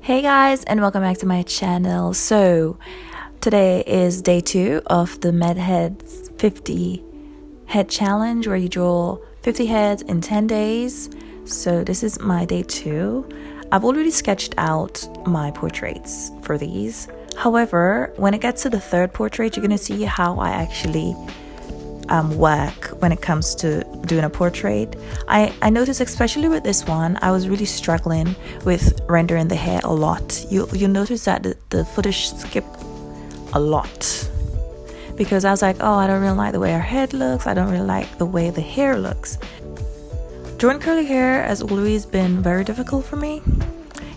Hey guys, and welcome back to my channel. So today is day 2 of the MedHeads 50 head challenge, where you draw 50 heads in 10 days. So this is my day 2. I've already sketched out my portraits for these. However, when it gets to the third portrait, you're going to see how I actually work when it comes to doing a portrait. I noticed, especially with this one, I was really struggling with rendering the hair a lot. You'll notice that the footage skipped a lot because I was like, oh, I don't really like the way her head looks. I don't really like the way the hair looks. Drawing curly hair has always been very difficult for me.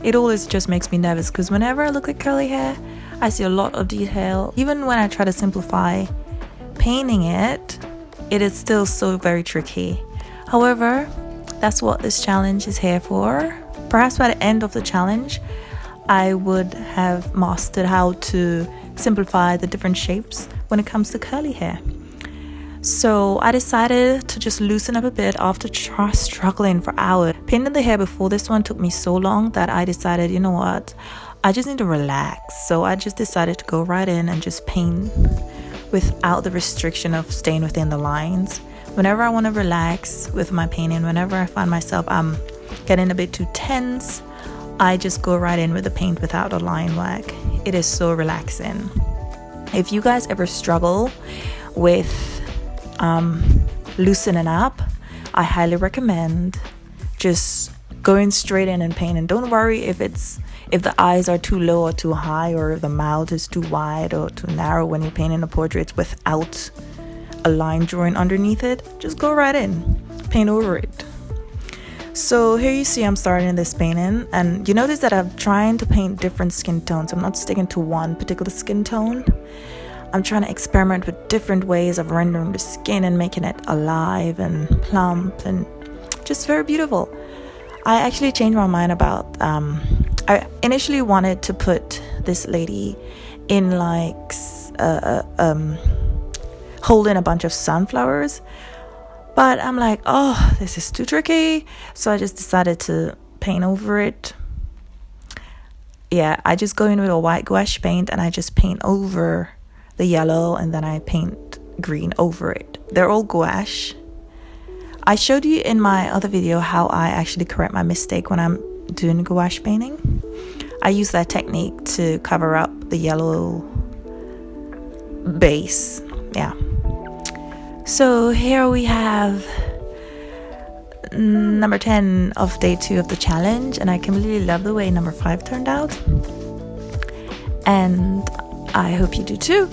It always just makes me nervous because whenever I look at curly hair, I see a lot of detail. Even when I try to simplify painting it, it is still so very tricky. However, that's what this challenge is here for. Perhaps by the end of the challenge, I would have mastered how to simplify the different shapes when it comes to curly hair. So I decided to just loosen up a bit after struggling for hours. Painting the hair before this one took me so long that I decided, you know what, I just need to relax. So I just decided to go right in and just paint without the restriction of staying within the lines. Whenever I want to relax with my painting, whenever I find myself getting a bit too tense, I just go right in with the paint without a line work. It is so relaxing. If you guys ever struggle with loosening up, I highly recommend just going straight in and painting. Don't worry if the eyes are too low or too high, or if the mouth is too wide or too narrow when you're painting the portraits without a line drawing underneath it. Just go right in, paint over it. So here you see I'm starting this painting, and you notice that I'm trying to paint different skin tones. I'm not sticking to one particular skin tone. I'm trying to experiment with different ways of rendering the skin and making it alive and plump and just very beautiful. I actually changed my mind about I initially wanted to put this lady in like holding a bunch of sunflowers, but I'm like, oh, this is too tricky. So I just decided to paint over it. Yeah, I just go in with a white gouache paint and I just paint over the yellow, and then I paint green over it. They're all gouache. I showed you in my other video how I actually correct my mistake when I'm doing gouache painting. I use that technique to cover up the yellow base. Yeah. So here we have number 10 of day 2 of the challenge, and I completely love the way number 5 turned out. And I hope you do too.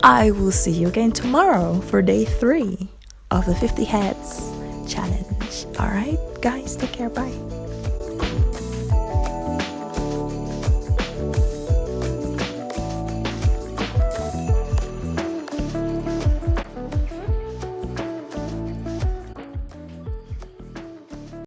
I will see you again tomorrow for day 3 of the 50 heads challenge. All right, guys, take care. Bye.